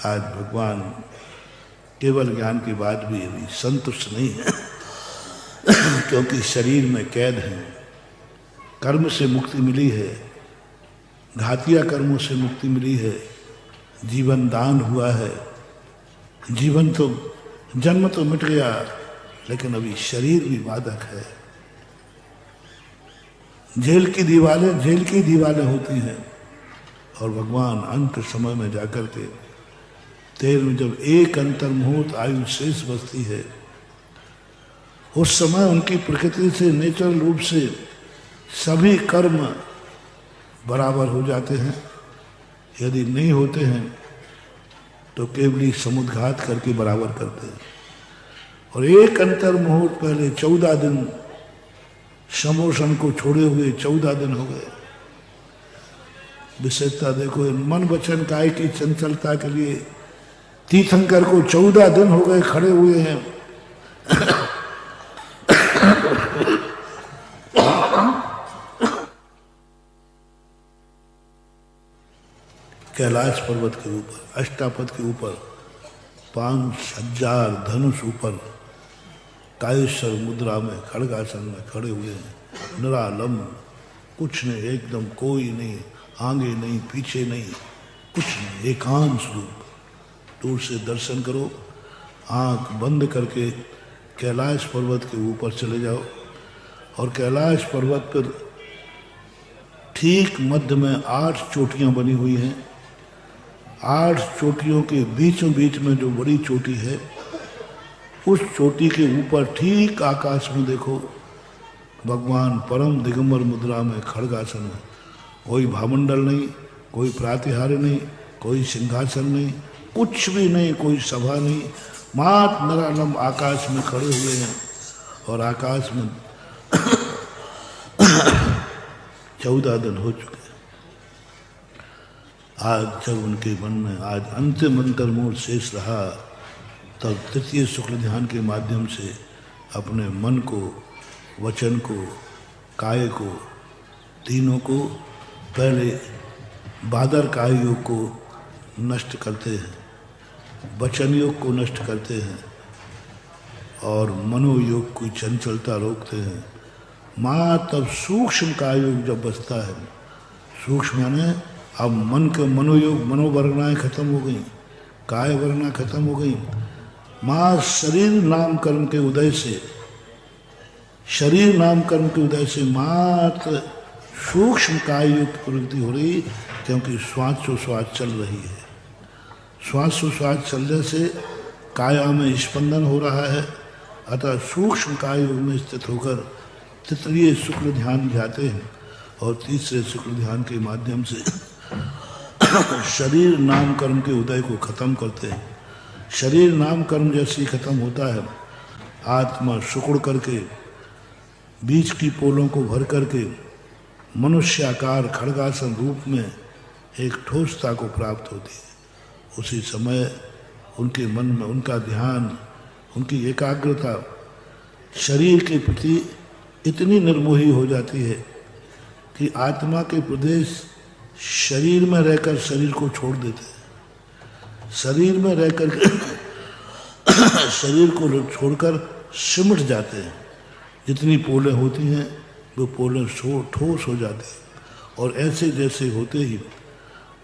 आज भगवान केवल ज्ञान की बात भी अभी संतुष्ट नहीं है क्योंकि शरीर में कैद है। कर्म से मुक्ति मिली है, घातिया कर्मों से मुक्ति मिली है, जीवन दान हुआ है, जीवन तो जन्म तो मिट गया, लेकिन अभी शरीर भी बाधक है। जेल की दीवारें होती हैं और भगवान अंत समय में जाकर के तेल में जब एक अंतर्मुहूर्त आयु शेष बचती है, उस समय उनकी प्रकृति से नेचुरल रूप से सभी कर्म बराबर हो जाते हैं। यदि नहीं होते हैं तो केवल समुद्घात करके बराबर करते हैं। और एक अंतर मुहूर्त पहले 14 दिन समोषण को छोड़े हुए 14 दिन हो गए। विशेषता देखो, मन वचन काय की चंचलता के लिए तीर्थंकर को 14 दिन हो गए खड़े हुए हैं। कैलाश पर्वत के ऊपर, अष्टापद के ऊपर 5000 धनुष ऊपर कायेश्वर मुद्रा में खड़गासन में खड़े हुए हैं। निरालंब, कुछ नहीं, एकदम कोई नहीं, आगे नहीं पीछे नहीं, कुछ नहीं, एकांत स्वरूप। दूर से दर्शन करो, आंख बंद करके कैलाश पर्वत के ऊपर चले जाओ और कैलाश पर्वत पर ठीक मध्य में 8 चोटियां बनी हुई हैं। 8 चोटियों के बीचों बीच में जो बड़ी चोटी है, उस चोटी के ऊपर ठीक आकाश में देखो भगवान परम दिगंबर मुद्रा में खड़गासन है। कोई भामंडल नहीं, कोई प्रातिहार्य नहीं, कोई सिंहासन नहीं, कुछ भी नहीं, कोई सभा नहीं, मात निरालंब आकाश में खड़े हुए हैं। और आकाश में 14 दिन हो चुके। आज जब उनके मन में आज अंतिम अंतर्मुहूर्त शेष रहा, तब तृतीय शुक्ल ध्यान के माध्यम से अपने मन को, वचन को, काय को, तीनों को, पहले बादर काय योग को नष्ट करते हैं, वचन योग को नष्ट करते हैं और मनोयोग की चंचलता रोकते हैं। माँ तब सूक्ष्म काय योग जब बचता है, सूक्ष्म यानी अब मन के मनोयोग, मनोवरणाएं खत्म हो गई, काय वरना खत्म हो गई। माँ शरीर नाम कर्म के उदय से, शरीर नाम कर्म के उदय से मात्र सूक्ष्म काय योग की प्रवृत्ति हो रही, क्योंकि श्वासोश्वास चल रही है। श्वासोश्वास चलने से काया में स्पंदन हो रहा है, अतः सूक्ष्म काय योग में स्थित होकर तृतीय शुक्ल ध्यान जाते हैं और तीसरे शुक्ल ध्यान के माध्यम से शरीर नाम कर्म के उदय को खत्म करते हैं। शरीर नाम कर्म जैसे ही खत्म होता है, आत्मा सुकुड़ करके बीच की पोलों को भर करके मनुष्याकार खड़गासन रूप में एक ठोसता को प्राप्त होती है। उसी समय उनके मन में उनका ध्यान, उनकी एकाग्रता शरीर के प्रति इतनी निर्मोही हो जाती है कि आत्मा के प्रदेश शरीर में रहकर शरीर को छोड़ देते हैं। शरीर में रहकर शरीर को छोड़कर सिमट जाते हैं। जितनी पोलें होती हैं वो पोलें ठोस हो जाती हैं और ऐसे जैसे होते ही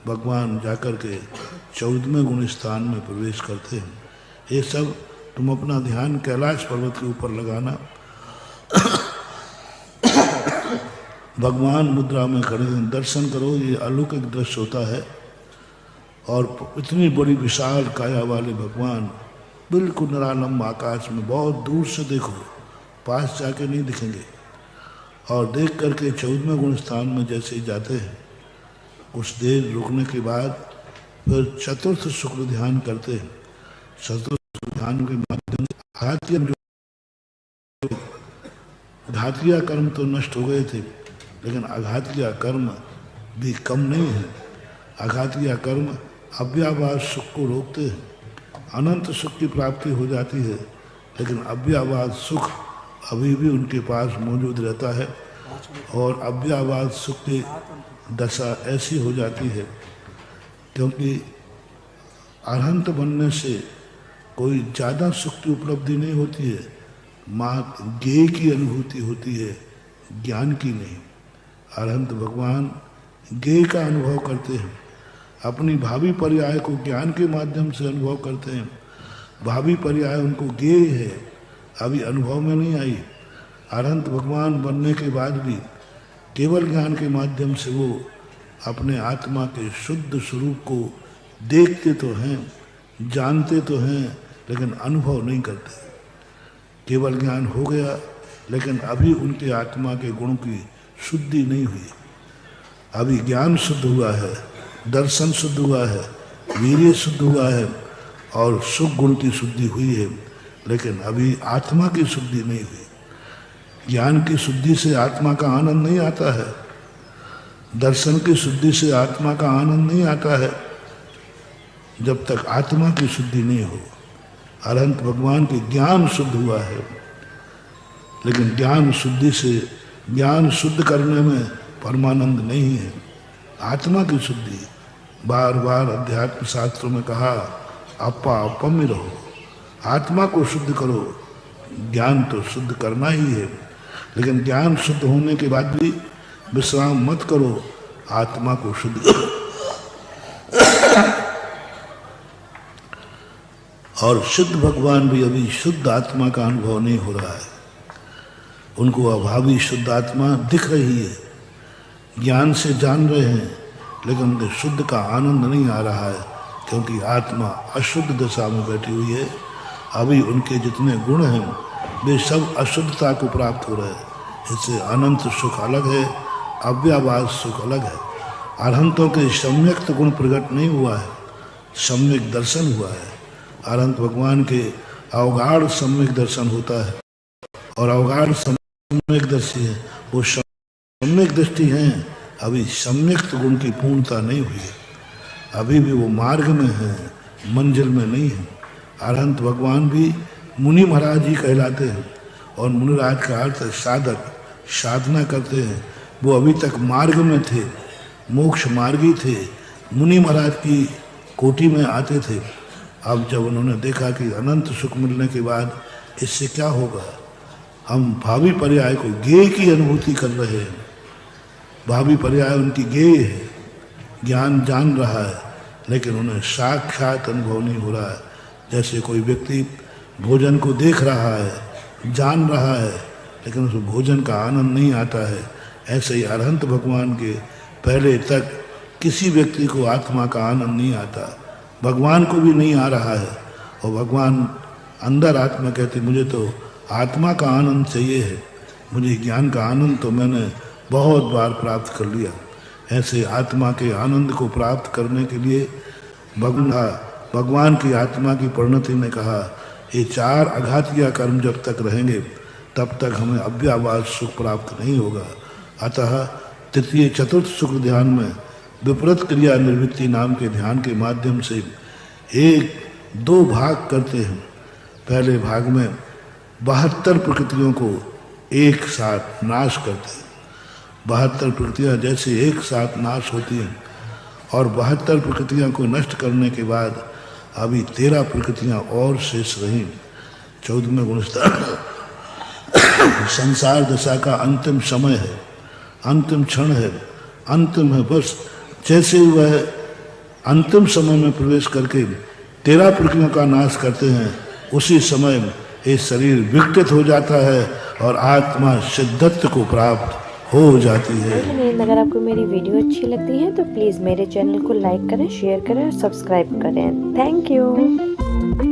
भगवान जाकर के 14वें गुण स्थान में प्रवेश करते हैं। ये सब तुम अपना ध्यान कैलाश पर्वत के ऊपर लगाना। भगवान मुद्रा में खड़े दर्शन करो, ये अलौकिक दृश्य होता है। और इतनी बड़ी विशाल काया वाले भगवान बिल्कुल निरालंब आकाश में बहुत दूर से देखो, पास जाके नहीं दिखेंगे। और देख करके 14वें गुण स्थान में जैसे ही जाते हैं, कुछ देर रुकने के बाद फिर चतुर्थ शुक्ल ध्यान करते हैं। चतुर्थ शुक्ल ध्यान के माध्यम से घातिया कर्म तो नष्ट हो गए थे, लेकिन अघातिया कर्म भी कम नहीं है। अघातिया कर्म अव्याभास सुख को रोकते हैं। अनंत सुख की प्राप्ति हो जाती है, लेकिन अव्याभास सुख अभी भी उनके पास मौजूद रहता है। और अव्याभास सुख की दशा ऐसी हो जाती है क्योंकि अरहंत बनने से कोई ज़्यादा सुख की उपलब्धि नहीं होती है, मात्र ज्ञेय की अनुभूति होती है, ज्ञान की नहीं। अरहंत भगवान ज्ञेय का अनुभव करते हैं, अपनी भावी पर्याय को ज्ञान के माध्यम से अनुभव करते हैं। भावी पर्याय उनको ज्ञेय है, अभी अनुभव में नहीं आई। अरहंत भगवान बनने के बाद भी केवल ज्ञान के माध्यम से वो अपने आत्मा के शुद्ध स्वरूप को देखते तो हैं, जानते तो हैं, लेकिन अनुभव नहीं करते। केवल ज्ञान हो गया, लेकिन अभी उनके आत्मा के गुणों की शुद्धि नहीं हुई। अभी ज्ञान शुद्ध हुआ है, दर्शन शुद्ध हुआ है, वीर्य शुद्ध हुआ है और सुख गुण की शुद्धि हुई है, लेकिन अभी आत्मा की शुद्धि नहीं हुई। ज्ञान की शुद्धि से आत्मा का आनंद नहीं आता है, दर्शन की शुद्धि से आत्मा का आनंद नहीं आता है, जब तक आत्मा की शुद्धि नहीं हो। अरहंत भगवान के ज्ञान शुद्ध हुआ है, लेकिन ज्ञान शुद्धि से ज्ञान शुद्ध करने में परमानंद नहीं है। आत्मा की शुद्धि, बार बार अध्यात्म शास्त्रों में कहा, अपा अपम में रहो, आत्मा को शुद्ध करो। ज्ञान तो शुद्ध करना ही है, लेकिन ज्ञान शुद्ध होने के बाद भी विश्राम मत करो, आत्मा को शुद्ध करो। और शुद्ध भगवान भी अभी शुद्ध आत्मा का अनुभव नहीं हो रहा है, उनको अभावी शुद्ध आत्मा दिख रही है, ज्ञान से जान रहे हैं, लेकिन उनके शुद्ध का आनंद नहीं आ रहा है, क्योंकि आत्मा अशुद्ध दशा में बैठी हुई है। अभी उनके जितने गुण हैं वे सब अशुद्धता को प्राप्त हो रहे हैं। इससे अनंत सुख अलग है, अव्याभास सुख अलग है। अरहंतों के सम्यक्त गुण प्रकट नहीं हुआ है, सम्यक दर्शन हुआ है। अरहंत भगवान के अवगाढ़ सम्यक दर्शन होता है, और अवगाढ़ सम्यक दर्शी है, वो सम्यक दृष्टि हैं। अभी सम्यक्त गुण की पूर्णता नहीं हुई है, अभी भी वो मार्ग में है, मंजिल में नहीं है। अरहंत भगवान भी मुनि महाराज ही कहलाते हैं, और मुनिराज का अर्थ साधक, साधना करते हैं। वो अभी तक मार्ग में थे, मोक्ष मार्गी थे, मुनि महाराज की कोटि में आते थे। अब जब उन्होंने देखा कि अनंत सुख मिलने के बाद इससे क्या होगा, हम भावी पर्याय को ज्ञेय की अनुभूति कर रहे हैं। भावी पर्याय उनकी ज्ञेय है, ज्ञान जान रहा है, लेकिन उन्हें साक्षात अनुभव नहीं हो रहा है। जैसे कोई व्यक्ति भोजन को देख रहा है, जान रहा है, लेकिन उस भोजन का आनंद नहीं आता है, ऐसे ही अरहंत भगवान के पहले तक किसी व्यक्ति को आत्मा का आनंद नहीं आता, भगवान को भी नहीं आ रहा है। और भगवान अंदर आत्मा कहती, मुझे तो आत्मा का आनंद चाहिए है, मुझे ज्ञान का आनंद तो मैंने बहुत बार प्राप्त कर लिया। ऐसे आत्मा के आनंद को प्राप्त करने के लिए भगवान की आत्मा की परिणति ने कहा, ये चार अघातिया कर्म जब तक रहेंगे तब तक हमें अव्याभास सुख प्राप्त नहीं होगा। अतः तृतीय चतुर्थ शुक्र ध्यान में विपरीत क्रिया निवृत्ति नाम के ध्यान के माध्यम से एक दो भाग करते हैं। पहले भाग में 72 प्रकृतियों को एक साथ नाश करते हैं। 72 प्रकृतियाँ जैसे एक साथ नाश होती हैं, और 72 प्रकृतियाँ को नष्ट करने के बाद अभी 13 प्रकृतियाँ और शेष रहीं। 14वें गुणस्तर संसार दशा का अंतिम समय है, अंतिम क्षण है, अंतिम है। बस जैसे ही वह अंतिम समय में प्रवेश करके 13 प्रकृतियों का नाश करते हैं, उसी समय ये शरीर विकटित हो जाता है और आत्मा सिद्धत्व को प्राप्त हो जाती है। अगर आपको मेरी वीडियो अच्छी लगती है तो प्लीज़ मेरे चैनल को लाइक करें, शेयर करें और सब्सक्राइब करें। Thank you.